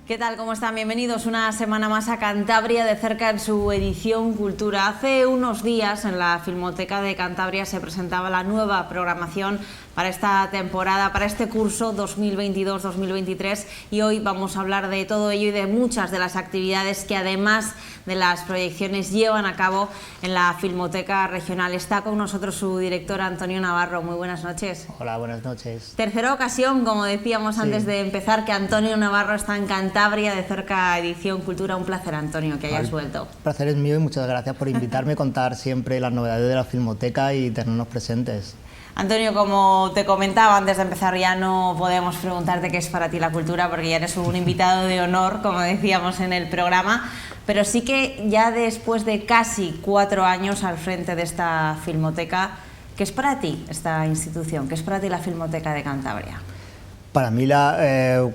¿Qué tal? ¿Cómo están? Bienvenidos una semana más a Cantabria de cerca en su edición Cultura. Hace unos días en la Filmoteca de Cantabria se presentaba la nueva programación para esta temporada, para este curso 2022-2023, y hoy vamos a hablar de todo ello y de muchas de las actividades que además de las proyecciones llevan a cabo en la Filmoteca Regional. Está con nosotros su director Antonio Navarro. Muy buenas noches. Hola, buenas noches. Tercera ocasión, como decíamos antes de empezar, que Antonio Navarro está en Cantabria de cerca edición Cultura. Un placer, Antonio, que hayas vuelto. El placer es mío y muchas gracias por invitarme a contar siempre las novedades de la Filmoteca y tenernos presentes. Antonio, como te comentaba antes de empezar, ya no podemos preguntarte qué es para ti la cultura, porque ya eres un invitado de honor, como decíamos en el programa, pero sí que ya después de casi 4 años al frente de esta Filmoteca, ¿qué es para ti esta institución? ¿Qué es para ti la Filmoteca de Cantabria? Para mí,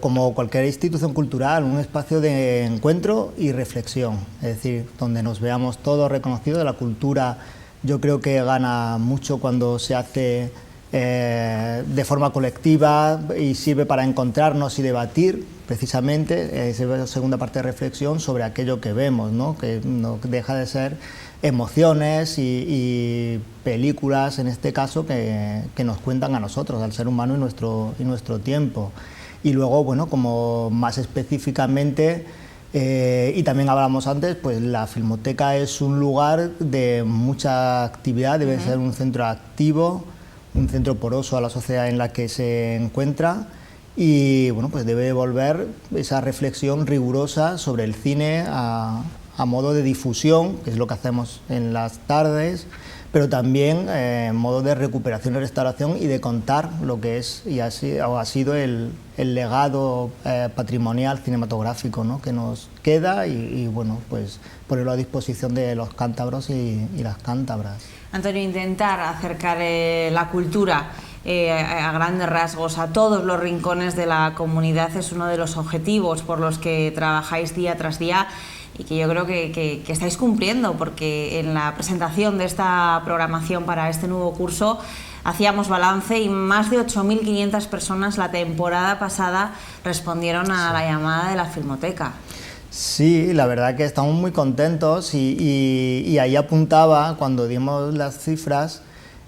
como cualquier institución cultural, un espacio de encuentro y reflexión, es decir, donde nos veamos todos reconocidos. La cultura, yo creo que gana mucho cuando se hace de forma colectiva y sirve para encontrarnos y debatir, precisamente, esa segunda parte de reflexión sobre aquello que vemos, ¿no? Que no deja de ser emociones y películas, en este caso, que nos cuentan a nosotros, al ser humano y nuestro tiempo. Y luego, bueno, como más específicamente, y también hablamos antes, pues la Filmoteca es un lugar de mucha actividad, debe ser un centro activo, un centro poroso a la sociedad en la que se encuentra, y bueno, pues debe devolver esa reflexión rigurosa sobre el cine a modo de difusión, que es lo que hacemos en las tardes, pero también modo de recuperación y restauración y de contar lo que es y ha sido el legado patrimonial cinematográfico, ¿no?, que nos queda y bueno, pues ponerlo a disposición de los cántabros y las cántabras. Antonio, intentar acercar la cultura a grandes rasgos a todos los rincones de la comunidad es uno de los objetivos por los que trabajáis día tras día, y que yo creo que estáis cumpliendo, porque en la presentación de esta programación para este nuevo curso hacíamos balance y más de 8.500 personas la temporada pasada respondieron a la llamada de la Filmoteca. Sí, la verdad que estamos muy contentos y ahí apuntaba, cuando dimos las cifras,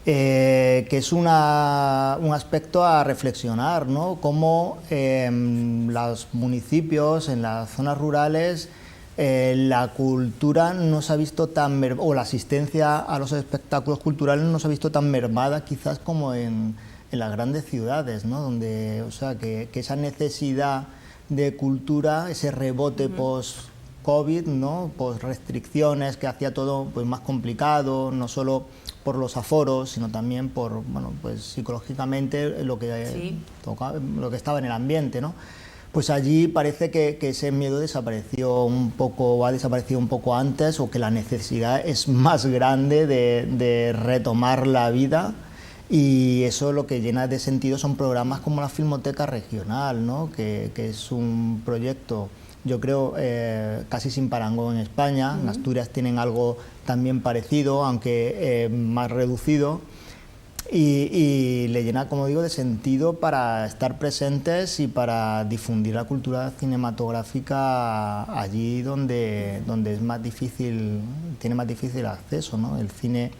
que es un aspecto a reflexionar, ¿no? Cómo los municipios, en las zonas rurales, la cultura no se ha visto tan o la asistencia a los espectáculos culturales no se ha visto tan mermada quizás como en las grandes ciudades, ¿no? Donde, o sea, que esa necesidad de cultura, ese rebote post-COVID, ¿no?, post-restricciones, que hacía todo pues más complicado, no solo por los aforos, sino también por, bueno, pues psicológicamente lo que estaba en el ambiente, ¿no? Pues allí parece que ese miedo desapareció un poco, o ha desaparecido un poco antes, o que la necesidad es más grande de retomar la vida, y eso lo que llena de sentido son programas como la Filmoteca Regional, ¿no?, que es un proyecto, yo creo, casi sin parangón en España. En Asturias tienen algo también parecido, aunque más reducido. Y le llena, como digo, de sentido para estar presentes y para difundir la cultura cinematográfica allí donde es más difícil, tiene más difícil acceso, ¿no? El cine,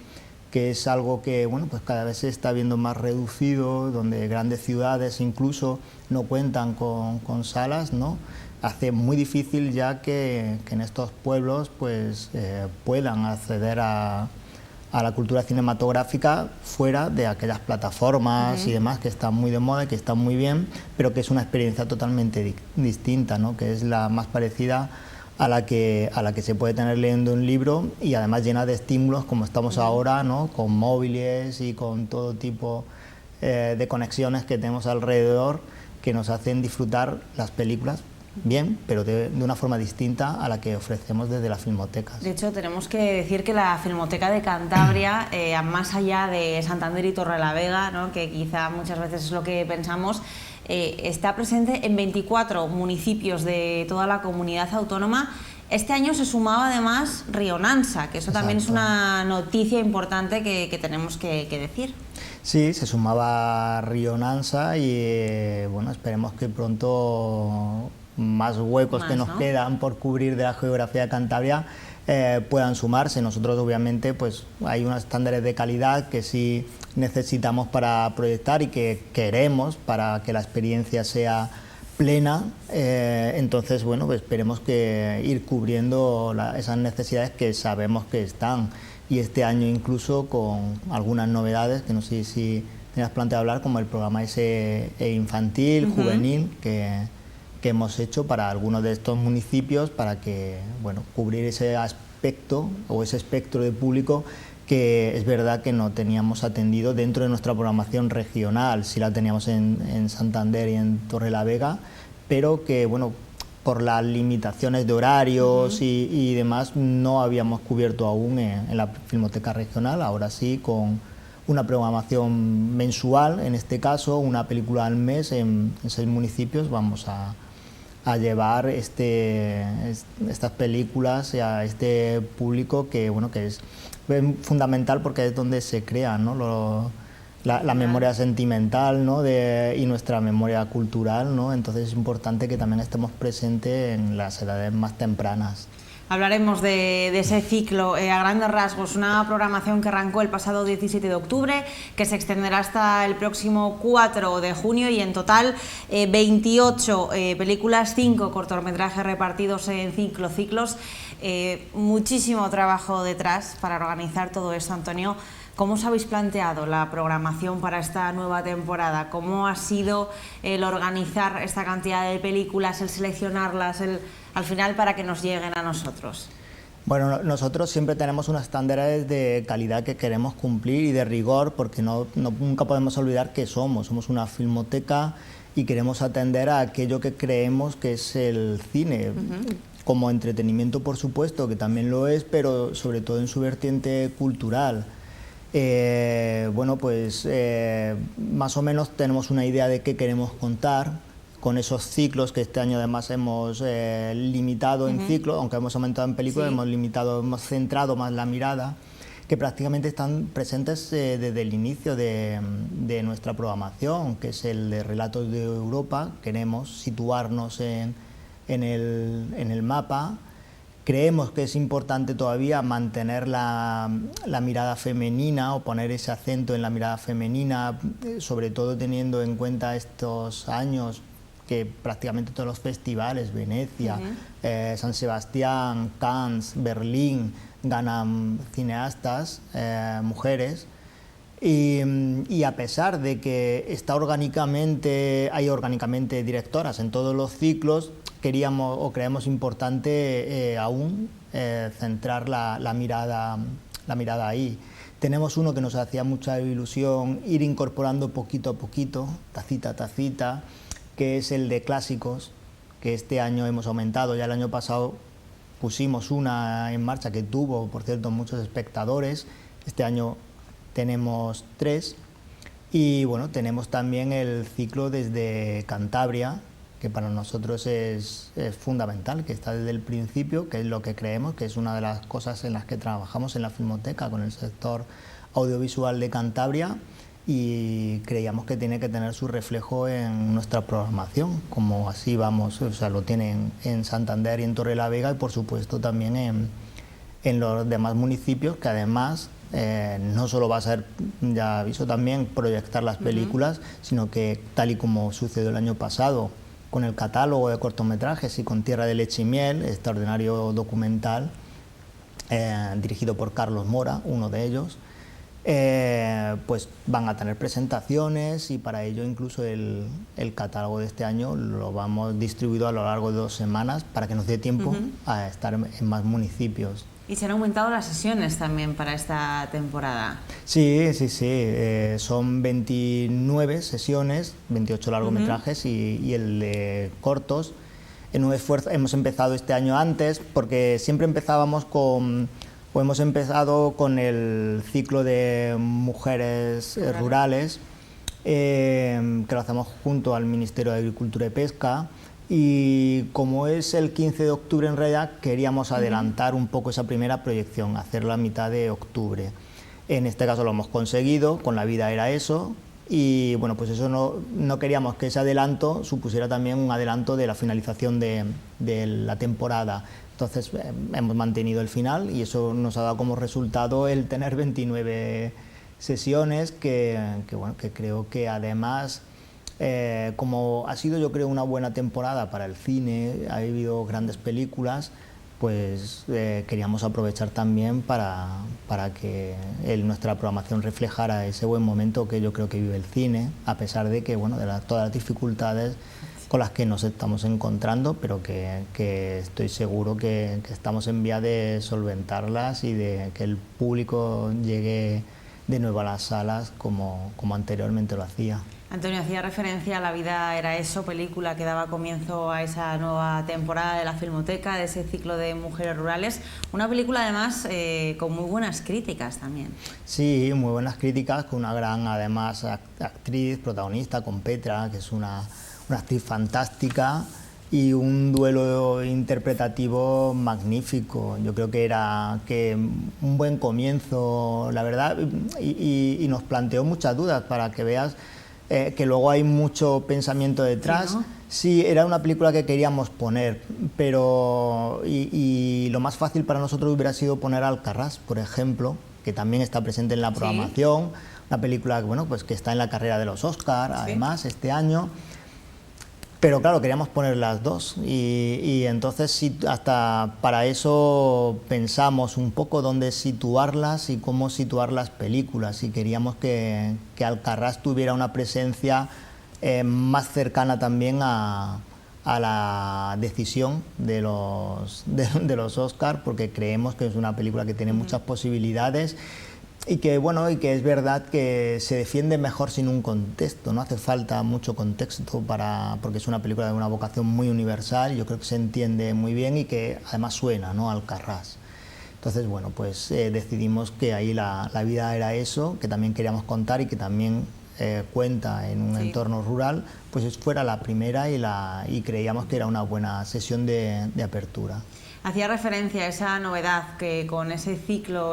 que es algo que, bueno, pues cada vez se está viendo más reducido, donde grandes ciudades incluso no cuentan con salas, ¿no? Hace muy difícil ya que en estos pueblos pues puedan acceder a la cultura cinematográfica fuera de aquellas plataformas y demás que están muy de moda y que están muy bien, pero que es una experiencia totalmente distinta, ¿no?, que es la más parecida a la que se puede tener leyendo un libro, y además llena de estímulos como estamos ahora, ¿no?, con móviles y con todo tipo de conexiones que tenemos alrededor, que nos hacen disfrutar las películas bien, pero de una forma distinta a la que ofrecemos desde las filmotecas. De hecho, tenemos que decir que la Filmoteca de Cantabria, más allá de Santander y Torrelavega, ¿no?, que quizá muchas veces es lo que pensamos, está presente en 24 municipios de toda la comunidad autónoma. Este año se sumaba además Rionansa, que eso también es una noticia importante que tenemos que decir. Sí, se sumaba Rionansa y bueno, esperemos que pronto más huecos que nos ¿no? quedan por cubrir de la geografía de Cantabria puedan sumarse. Nosotros obviamente pues hay unos estándares de calidad que sí necesitamos para proyectar y que queremos para que la experiencia sea plena, entonces bueno, pues esperemos que ir cubriendo esas necesidades que sabemos que están, y este año incluso con algunas novedades que no sé si tenías planteado hablar, como el programa ese infantil, juvenil, que hemos hecho para algunos de estos municipios para que, bueno, cubrir ese aspecto o ese espectro de público que es verdad que no teníamos atendido dentro de nuestra programación regional. Sí la teníamos en Santander y en Torrelavega, pero que, bueno, por las limitaciones de horarios y demás, no habíamos cubierto aún en la Filmoteca Regional. Ahora sí, con una programación mensual, en este caso, una película al mes en 6 municipios, vamos a llevar estas películas a este público que, bueno, que es fundamental porque es donde se crea, ¿no? la memoria sentimental, ¿no? y nuestra memoria cultural, ¿no? Entonces es importante que también estemos presentes en las edades más tempranas. Hablaremos de ese ciclo a grandes rasgos, una programación que arrancó el pasado 17 de octubre, que se extenderá hasta el próximo 4 de junio y en total 28 películas, 5 cortometrajes repartidos en 5 ciclos. Muchísimo trabajo detrás para organizar todo esto, Antonio. ¿Cómo os habéis planteado la programación para esta nueva temporada? ¿Cómo ha sido el organizar esta cantidad de películas, el seleccionarlas, al final para que nos lleguen a nosotros? Bueno, nosotros siempre tenemos unos estándares de calidad que queremos cumplir y de rigor, porque nunca podemos olvidar que somos una filmoteca y queremos atender a aquello que creemos que es el cine. Como entretenimiento, por supuesto, que también lo es, pero sobre todo en su vertiente cultural. Bueno, pues más o menos tenemos una idea de qué queremos contar con esos ciclos que este año además hemos limitado en ciclos, aunque hemos aumentado en películas, hemos centrado más la mirada, que prácticamente están presentes desde el inicio de nuestra programación, que es el de Relatos de Europa. Queremos situarnos en el mapa. Creemos que es importante todavía mantener la mirada femenina o poner ese acento en la mirada femenina, sobre todo teniendo en cuenta estos años que prácticamente todos los festivales, Venecia, San Sebastián, Cannes, Berlín, ganan cineastas, mujeres. Y a pesar de que hay orgánicamente directoras en todos los ciclos, creemos importante aún centrar la mirada ahí. Tenemos uno que nos hacía mucha ilusión ir incorporando poquito a poquito, tacita a tacita, que es el de clásicos, que este año hemos aumentado. Ya el año pasado pusimos una en marcha que tuvo, por cierto, muchos espectadores. Este año tenemos 3. Y bueno, tenemos también el ciclo desde Cantabria, que para nosotros es fundamental, que está desde el principio, que es lo que creemos, que es una de las cosas en las que trabajamos en la Filmoteca con el sector audiovisual de Cantabria, y creíamos que tiene que tener su reflejo en nuestra programación, como así vamos, o sea, lo tienen en Santander y en Torrelavega, y por supuesto también en los demás municipios, que además no solo va a ser, ya aviso también, proyectar las películas, sino que tal y como sucedió el año pasado, con el catálogo de cortometrajes y con Tierra de Leche y Miel, extraordinario documental dirigido por Carlos Mora, uno de ellos, pues van a tener presentaciones, y para ello incluso el catálogo de este año lo vamos distribuido a lo largo de 2 semanas para que nos dé tiempo a estar en más municipios. ¿Y se han aumentado las sesiones también para esta temporada? Sí, son 29 sesiones, 28 largometrajes y el de cortos. En un esfuerzo, hemos empezado este año antes, porque siempre hemos empezado con el ciclo de mujeres rurales, que lo hacemos junto al Ministerio de Agricultura y Pesca. Y como es el 15 de octubre en realidad, queríamos adelantar un poco esa primera proyección, hacerla a mitad de octubre. En este caso lo hemos conseguido, con La vida era eso, y bueno, pues eso no queríamos que ese adelanto supusiera también un adelanto de la finalización de la temporada. Entonces hemos mantenido el final y eso nos ha dado como resultado el tener 29 sesiones que creo que además, como ha sido yo creo una buena temporada para el cine, ha habido grandes películas, pues queríamos aprovechar también para que nuestra programación reflejara ese buen momento que yo creo que vive el cine, a pesar de que, bueno, de todas las dificultades con las que nos estamos encontrando, pero que estoy seguro que estamos en vía de solventarlas y de que el público llegue de nuevo a las salas como anteriormente lo hacía. Antonio, hacía referencia a La vida era eso, película que daba comienzo a esa nueva temporada de la Filmoteca, de ese ciclo de mujeres rurales. Una película además con muy buenas críticas también. Sí, muy buenas críticas, con una gran además actriz, protagonista, con Petra, que es una actriz fantástica, y un duelo interpretativo magnífico. Yo creo que era un buen comienzo, la verdad, y nos planteó muchas dudas para que veas que luego hay mucho pensamiento detrás. Sí, ¿no? Sí, era una película que queríamos poner, pero y lo más fácil para nosotros hubiera sido poner a Alcarràs, por ejemplo, que también está presente en la programación. ¿Sí? Una película pues que está en la carrera de los Oscar, además, este año. Pero claro, queríamos poner las dos y entonces sí, hasta para eso pensamos un poco dónde situarlas y cómo situar las películas, y queríamos que Alcarràs tuviera una presencia más cercana también a la decisión de los Oscar, porque creemos que es una película que tiene muchas posibilidades. Y que es verdad que se defiende mejor sin un contexto, no hace falta mucho contexto porque es una película de una vocación muy universal, yo creo que se entiende muy bien y que además suena, ¿no?, Alcarràs. Entonces, bueno, pues decidimos que ahí la vida era eso, que también queríamos contar y que también cuenta en un entorno rural, pues fuera la primera y creíamos que era una buena sesión de apertura. Hacía referencia a esa novedad que con ese ciclo,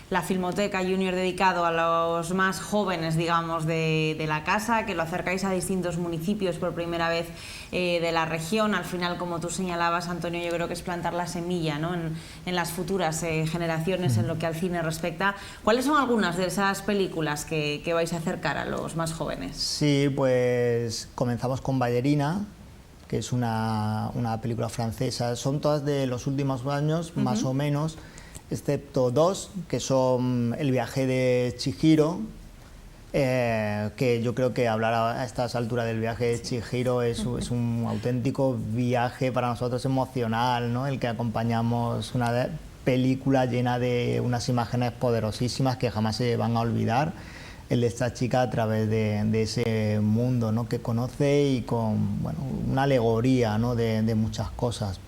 la Filmoteca Junior dedicado a los más jóvenes, digamos, de la casa, que lo acercáis a distintos municipios por primera vez de la región. Al final, como tú señalabas, Antonio, yo creo que es plantar la semilla, ¿no?, en las futuras generaciones en lo que al cine respecta. ¿Cuáles son algunas de esas películas que vais a acercar a los más jóvenes? Sí, pues comenzamos con Ballerina, que es una película francesa. Son todas de los últimos años, más o menos, excepto dos, que son El viaje de Chihiro, que yo creo que hablar a estas alturas del viaje de Chihiro es un auténtico viaje para nosotros emocional, ¿no?, el que acompañamos una película llena de unas imágenes poderosísimas que jamás se van a olvidar, el de esta chica a través de ese mundo, ¿no?, que conoce, y con una alegoría, ¿no?, de muchas cosas.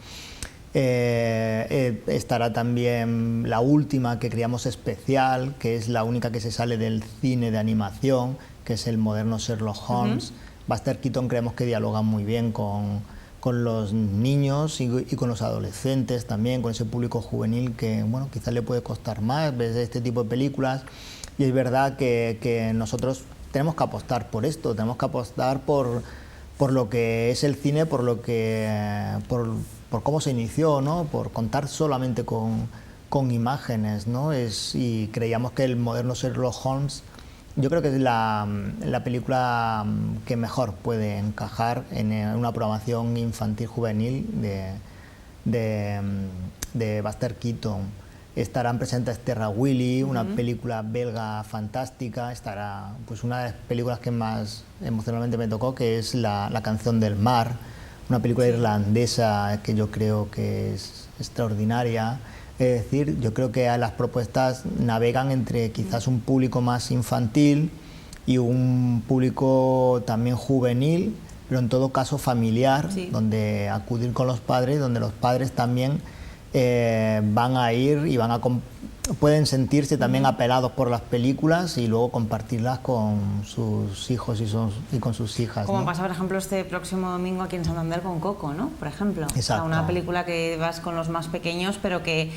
Estará también la última, que creamos especial, que es la única que se sale del cine de animación, que es el moderno Sherlock Holmes. Buster Keaton creemos que dialoga muy bien con los niños y con los adolescentes también, con ese público juvenil que quizás le puede costar más ver este tipo de películas. Y es verdad que nosotros tenemos que apostar por esto, tenemos que apostar por lo que es el cine, por cómo se inició, ¿no?, por contar solamente con imágenes, ¿no? Y creíamos que el moderno Sherlock Holmes, yo creo que es la película que mejor puede encajar en una programación infantil juvenil de Buster Keaton. Estarán presentes Terra Willy, una película belga fantástica. Estará pues una de las películas que más emocionalmente me tocó, que es La canción del mar, una película irlandesa que yo creo que es extraordinaria. Es decir, yo creo que las propuestas navegan entre quizás un público más infantil y un público también juvenil, pero en todo caso familiar, donde acudir con los padres, donde los padres también van a ir y pueden sentirse también apelados por las películas y luego compartirlas con sus hijos y con sus hijas. Como ¿no? pasa, por ejemplo, este próximo domingo aquí en Santander con Coco, ¿no?, por ejemplo. Exacto. Una película que vas con los más pequeños, pero que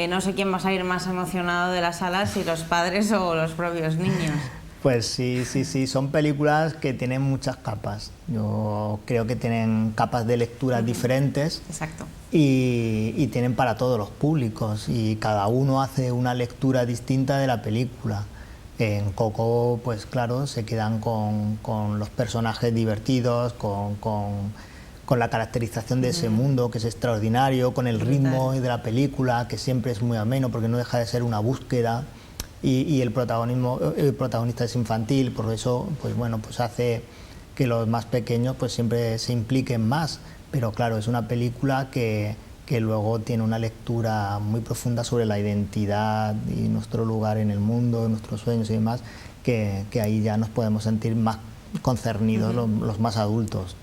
no sé quién va a salir más emocionado de las salas, si los padres o los propios niños. Pues sí, sí, sí, son películas que tienen muchas capas. Yo creo que tienen capas de lectura diferentes. Exacto. Y tienen para todos los públicos y cada uno hace una lectura distinta de la película. En Coco, pues claro, se quedan con los personajes divertidos, con la caracterización de ese mundo que es extraordinario, con el ritmo de la película que siempre es muy ameno porque no deja de ser una búsqueda y el protagonista es infantil, por eso pues bueno, pues hace que los más pequeños pues siempre se impliquen más. Pero claro, es una película que luego tiene una lectura muy profunda sobre la identidad y nuestro lugar en el mundo, nuestros sueños y demás, que ahí ya nos podemos sentir más concernidos los más adultos.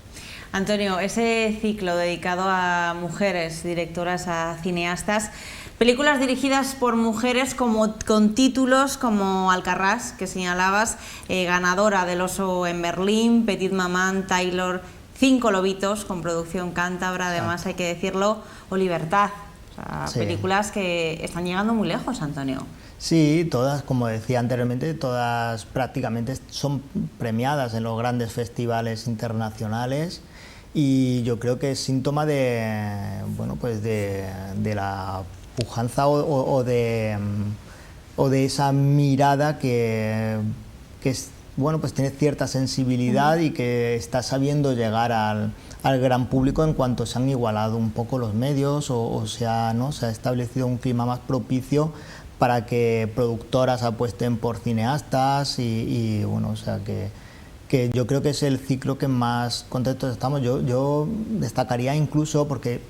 Antonio, ese ciclo dedicado a mujeres, directoras, a cineastas, películas dirigidas por mujeres con títulos como Alcarrás, que señalabas, ganadora del Oso en Berlín, Petite Maman, Taylor, Cinco lobitos, con producción cántabra, además hay que decirlo, o Libertad. O sea, sí. Películas que están llegando muy lejos, Antonio. Sí, todas, como decía anteriormente, todas prácticamente son premiadas en los grandes festivales internacionales y yo creo que es síntoma de, bueno, pues de la pujanza o de esa mirada que es, bueno, pues tiene cierta sensibilidad y que está sabiendo llegar al gran público en cuanto se han igualado un poco los medios o se ha establecido un clima más propicio para que productoras apuesten por cineastas y bueno, o sea que yo creo que es el ciclo que más contentos estamos. Yo destacaría incluso, porque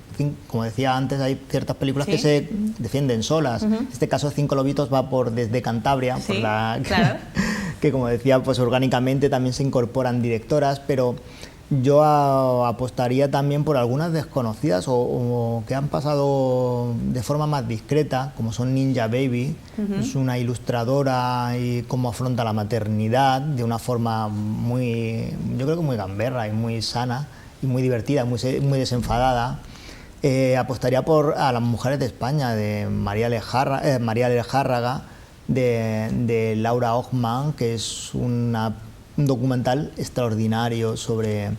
como decía antes, hay ciertas películas que se defienden solas. En este caso Cinco lobitos va por Desde Cantabria, por la claro. que como decía, pues orgánicamente también se incorporan directoras, pero yo apostaría también por algunas desconocidas o que han pasado de forma más discreta, como son Ninja Baby, es una ilustradora y cómo afronta la maternidad de una forma muy, yo creo que muy gamberra y muy sana y muy divertida, muy desenfadada. Apostaría por A las mujeres de España, de María Lejárraga, de Laura Ochman, que es un documental extraordinario sobre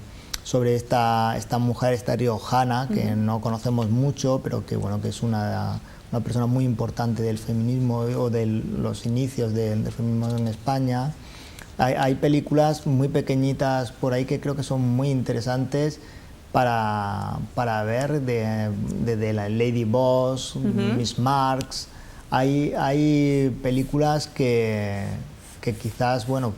esta mujer, esta riojana, que no conocemos mucho, pero que, bueno, que es una persona muy importante del feminismo o de los inicios del feminismo en España. Hay películas muy pequeñitas por ahí que creo que son muy interesantes para ver, de la Lady Boss, Miss Marx. Hay películas que quizás, bueno,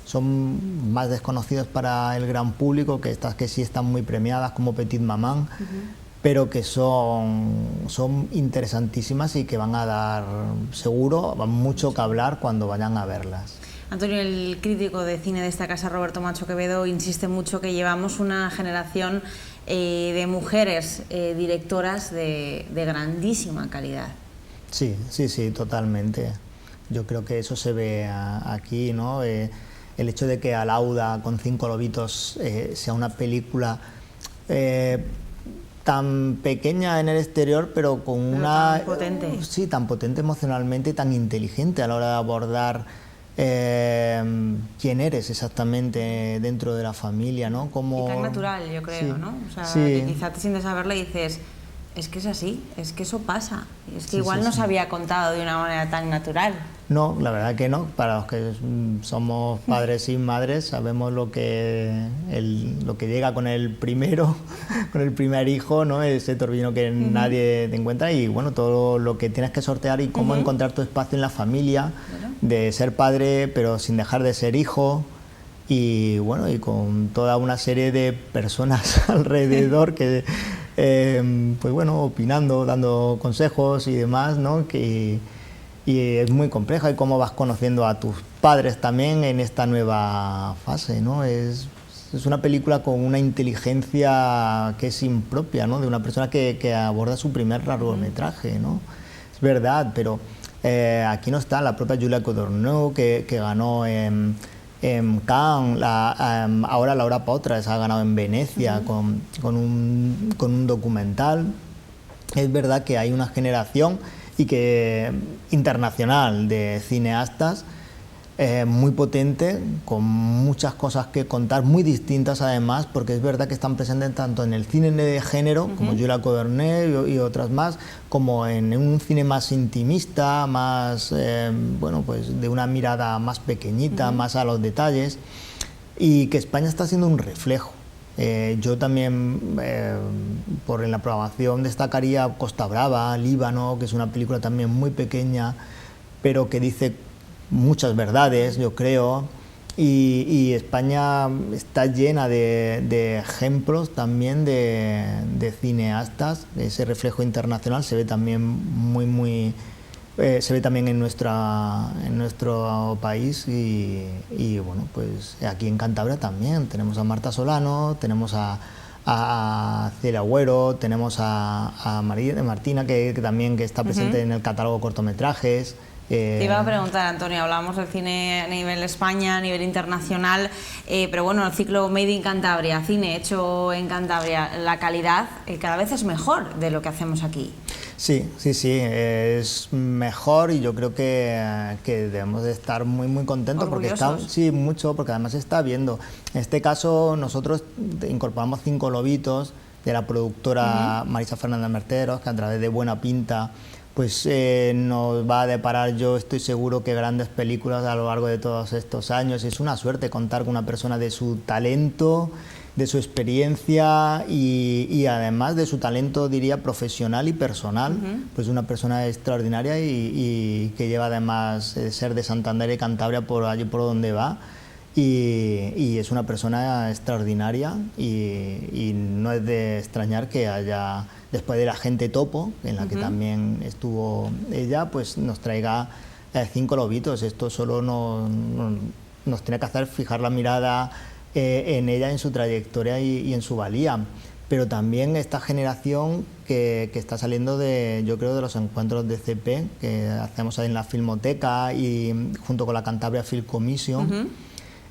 son más desconocidas para el gran público, que estas que sí están muy premiadas, como Petite Maman, pero que son interesantísimas y que van a dar, seguro, mucho que hablar cuando vayan a verlas. Antonio, el crítico de cine de esta casa, Roberto Macho Quevedo, insiste mucho que llevamos una generación de mujeres directoras de grandísima calidad. Sí, sí, sí, totalmente. Yo creo que eso se ve aquí, ¿no? El hecho de que Alauda con Cinco lobitos sea una película tan pequeña en el exterior, pero con una... tan potente. Sí, tan potente emocionalmente y tan inteligente a la hora de abordar quién eres exactamente dentro de la familia, ¿no? Y tan natural, yo creo, sí, ¿no? O sea, sí. que quizá te sientes a verla y dices, es que es así, es que eso pasa. Es que igual no se había contado de una manera tan natural. No, la verdad que no. Para los que somos padres y madres sabemos lo que llega con el primero, con el primer hijo, ¿no? Ese torbellino que nadie te encuentra y bueno, todo lo que tienes que sortear y cómo encontrar tu espacio en la familia, de ser padre pero sin dejar de ser hijo. Y bueno, y con toda una serie de personas alrededor que, pues bueno, opinando, dando consejos y demás, ¿no? Y es muy compleja y cómo vas conociendo a tus padres también en esta nueva fase, ¿no? Es una película con una inteligencia que es impropia, ¿no? De una persona que aborda su primer largometraje, ¿no? Es verdad, pero aquí no está la propia Julia Codorniu que ganó en Cannes, ahora Laura Poitras ha ganado en Venecia con un documental. Es verdad que hay una generación internacional de cineastas muy potente, con muchas cosas que contar, muy distintas además, porque es verdad que están presentes tanto en el cine de género, como Julia Covernet y otras más, como en un cine más intimista, más, bueno, pues de una mirada más pequeñita, más a los detalles, y que España está siendo un reflejo. Yo también, en la programación, destacaría Costa Brava, Líbano, que es una película también muy pequeña, pero que dice muchas verdades, yo creo, y España está llena de ejemplos también de cineastas. Ese reflejo internacional se ve también se ve también en nuestro país y bueno, pues aquí en Cantabria también tenemos a Marta Solano, tenemos a Celia Agüero, tenemos a Martina que también que está presente en el catálogo de cortometrajes. Te iba a preguntar, Antonio, hablamos del cine a nivel España, a nivel internacional, pero bueno, el ciclo Made in Cantabria, cine hecho en Cantabria, la calidad cada vez es mejor de lo que hacemos aquí. Sí, es mejor y yo creo que debemos de estar muy contentos porque porque además se está viendo. En este caso nosotros incorporamos 5 lobitos de la productora Marisa Fernández Merteros, que a través de Buena Pinta pues nos va a deparar, yo estoy seguro, que grandes películas a lo largo de todos estos años. Es una suerte contar con una persona de su talento, de su experiencia y además de su talento, diría, profesional y personal. Pues una persona extraordinaria y que lleva además ser de Santander y Cantabria por allí por donde va. Y es una persona extraordinaria y no es de extrañar que haya, después de La Gente Topo, en la que también estuvo ella, pues nos traiga 5 lobitos. Esto solo nos tiene que hacer fijar la mirada en ella, en su trayectoria y en su valía. Pero también esta generación que está saliendo yo creo, de los encuentros de CP que hacemos ahí en la Filmoteca y junto con la Cantabria Film Commission,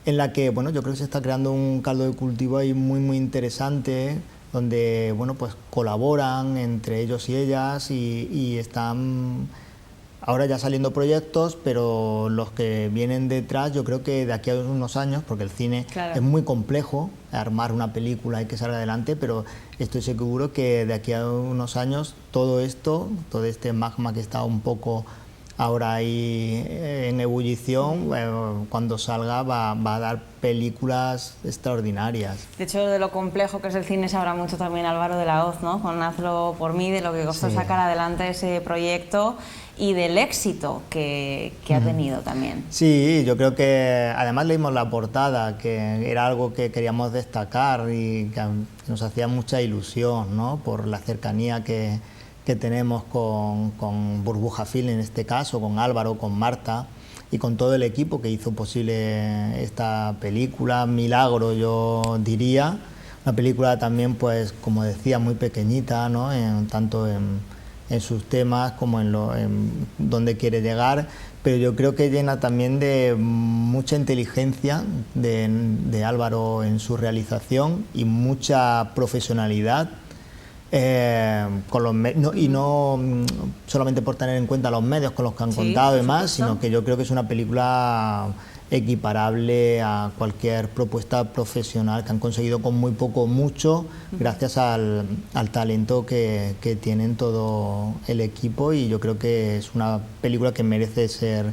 en la que, bueno, yo creo que se está creando un caldo de cultivo ahí muy interesante, donde, bueno, pues colaboran entre ellos y ellas y están ahora ya saliendo proyectos, pero los que vienen detrás, yo creo que de aquí a unos años, porque el cine es muy complejo, armar una película y que salga adelante, pero estoy seguro que de aquí a unos años todo este magma que está un poco ahora ahí en ebullición, cuando salga va a dar películas extraordinarias. De hecho, de lo complejo que es el cine se habla mucho también Álvaro de la Hoz, ¿no? Con Hazlo por mí, de lo que costó sacar adelante ese proyecto y del éxito que ha tenido también. Sí, yo creo que además leímos la portada, que era algo que queríamos destacar y que nos hacía mucha ilusión, ¿no? Por la cercanía que tenemos con Burbuja Film, en este caso, con Álvaro, con Marta y con todo el equipo que hizo posible esta película, milagro yo diría, una película también, pues como decía, muy pequeñita, ¿no? Tanto en sus temas como en dónde quiere llegar, pero yo creo que llena también de mucha inteligencia de Álvaro en su realización y mucha profesionalidad. No solamente por tener en cuenta los medios con los que han contado y demás, sino que yo creo que es una película equiparable a cualquier propuesta profesional, que han conseguido con muy poco mucho gracias al talento que tienen todo el equipo, y yo creo que es una película que merece ser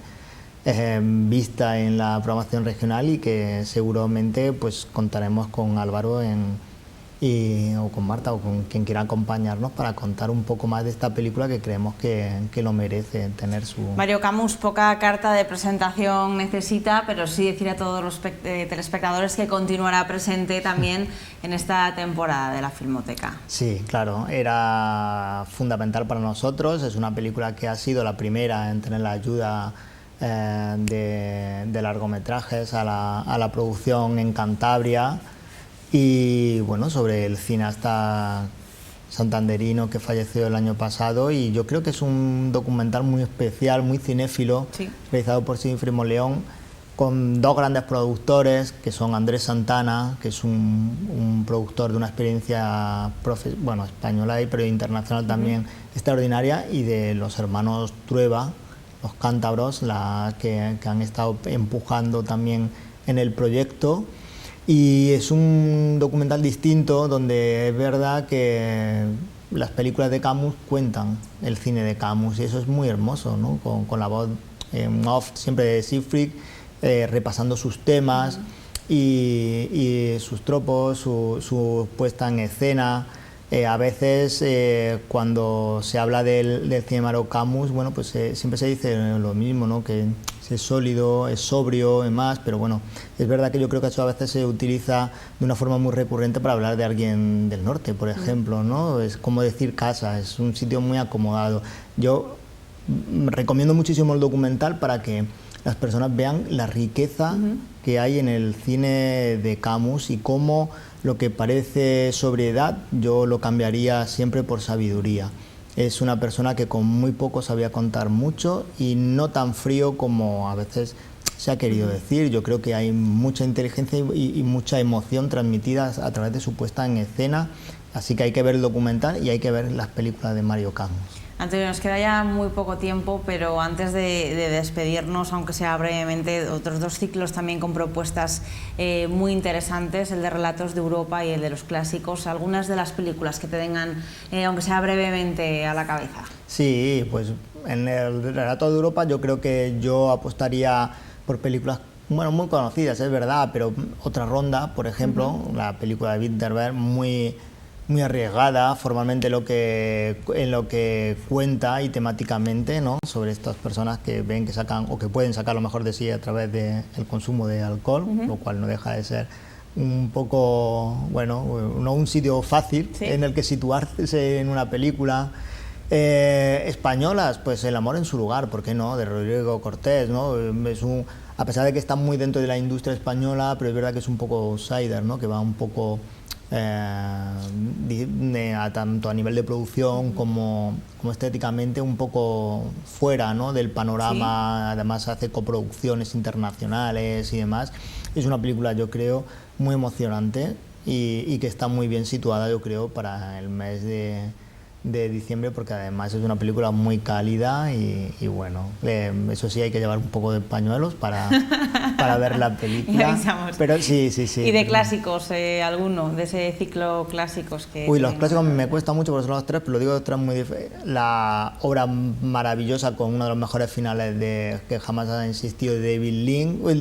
vista en la programación regional y que seguramente pues contaremos con Álvaro o con Marta o con quien quiera acompañarnos para contar un poco más de esta película, que creemos que lo merece tener su... Mario Camus, poca carta de presentación necesita, pero sí decir a todos los telespectadores que continuará presente también en esta temporada de la Filmoteca. Sí, claro, era fundamental para nosotros. Es una película que ha sido la primera en tener la ayuda de largometrajes a la producción en Cantabria. Y bueno, sobre el cineasta santanderino que falleció el año pasado, y yo creo que es un documental muy especial, muy cinéfilo, realizado por Sigfrido León, con 2 grandes productores, que son Andrés Santana, que es un productor de una experiencia española pero internacional también extraordinaria, y de los hermanos Trueba, los cántabros que han estado empujando también en el proyecto. Y es un documental distinto donde es verdad que las películas de Camus cuentan el cine de Camus y eso es muy hermoso, ¿no? Con la voz en off siempre de Siegfried, repasando sus temas y sus tropos, su puesta en escena. A veces cuando se habla del cine de Camus, bueno, pues siempre se dice lo mismo, ¿no? Que es sólido, es sobrio y más, pero bueno, es verdad que yo creo que eso a veces se utiliza de una forma muy recurrente para hablar de alguien del norte, por ejemplo, ¿no? Es como decir casa, es un sitio muy acomodado. Yo recomiendo muchísimo el documental para que las personas vean la riqueza que hay en el cine de Camus y cómo lo que parece sobriedad yo lo cambiaría siempre por sabiduría. Es una persona que con muy poco sabía contar mucho y no tan frío como a veces se ha querido decir. Yo creo que hay mucha inteligencia y mucha emoción transmitidas a través de su puesta en escena, así que hay que ver el documental y hay que ver las películas de Mario Camus. Antonio, nos queda ya muy poco tiempo, pero antes de despedirnos, aunque sea brevemente, otros dos ciclos también con propuestas muy interesantes, el de Relatos de Europa y el de los clásicos. Algunas de las películas que te vengan, aunque sea brevemente, a la cabeza. Sí, pues en el Relato de Europa yo creo que yo apostaría por películas, bueno, muy conocidas, es verdad, pero Otra Ronda, por ejemplo, la película de Winterberg, muy arriesgada formalmente en lo que cuenta y temáticamente, ¿no? Sobre estas personas que ven que sacan o que pueden sacar lo mejor de sí a través del consumo de alcohol, lo cual no deja de ser un poco, bueno, no un sitio fácil en el que situarse en una película. Españolas, pues El amor en su lugar, ¿por qué no? De Rodrigo Cortés, ¿no? A pesar de que está muy dentro de la industria española, pero es verdad que es un poco outsider, ¿no? Que va un poco tanto a nivel de producción como estéticamente un poco fuera, ¿no? Del panorama. Además hace coproducciones internacionales y demás. Es una película, yo creo, muy emocionante y que está muy bien situada, yo creo, para el mes de diciembre, porque además es una película muy cálida y bueno, eso sí, hay que llevar un poco de pañuelos para ver la película. Pero sí. ¿Y de clásicos, alguno de ese ciclo clásicos que...? Uy, los clásicos me cuesta mucho porque son los tres, pero lo digo de tres muy diferentes. La obra maravillosa con uno de los mejores finales que jamás ha existido de David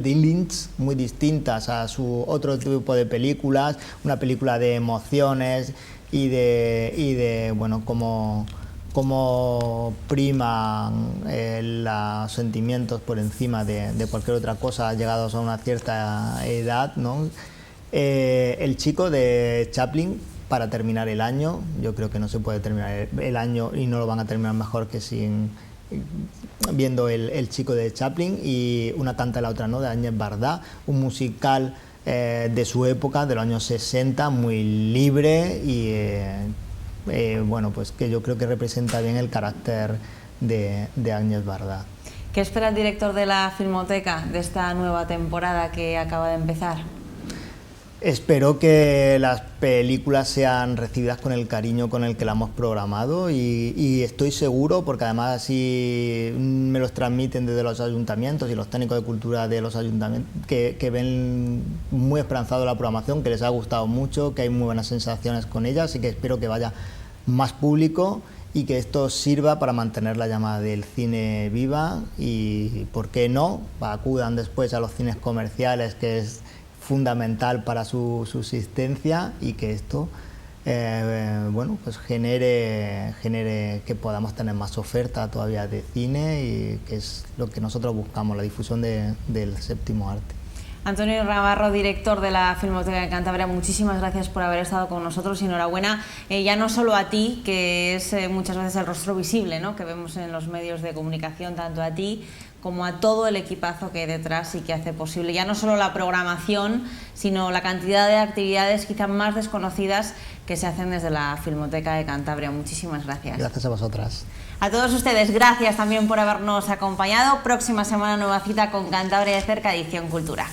Lynch, muy distintas a su otro tipo de películas, una película de emociones y de bueno, como priman los sentimientos por encima de cualquier otra cosa llegados a una cierta edad, ¿no? El chico de Chaplin, para terminar el año, yo creo que no se puede terminar el año y no lo van a terminar mejor que viendo el chico de Chaplin, y Una canta y la otra no, de Agnès Varda, un musical de su época, de los años 60, muy libre y bueno, pues que yo creo que representa bien el carácter de Agnès Varda. ¿Qué espera el director de la Filmoteca de esta nueva temporada que acaba de empezar? Espero que las películas sean recibidas con el cariño con el que la hemos programado y estoy seguro, porque además así me los transmiten desde los ayuntamientos y los técnicos de cultura de los ayuntamientos, que ven muy esperanzado la programación, que les ha gustado mucho, que hay muy buenas sensaciones con ella, así que espero que vaya más público y que esto sirva para mantener la llama del cine viva y, ¿por qué no?, acudan después a los cines comerciales, que es fundamental para su subsistencia, y que esto bueno, pues genere que podamos tener más oferta todavía de cine, y que es lo que nosotros buscamos, la difusión del séptimo arte. Antonio Navarro, director de la Filmoteca de Cantabria, muchísimas gracias por haber estado con nosotros y enhorabuena, ya no solo a ti, que es muchas veces el rostro visible, ¿no?, que vemos en los medios de comunicación, tanto a ti como a todo el equipazo que hay detrás y que hace posible ya no solo la programación, sino la cantidad de actividades quizás más desconocidas que se hacen desde la Filmoteca de Cantabria. Muchísimas gracias. Gracias a vosotras. A todos ustedes, gracias también por habernos acompañado. Próxima semana nueva cita con Cantabria de cerca, edición Cultura.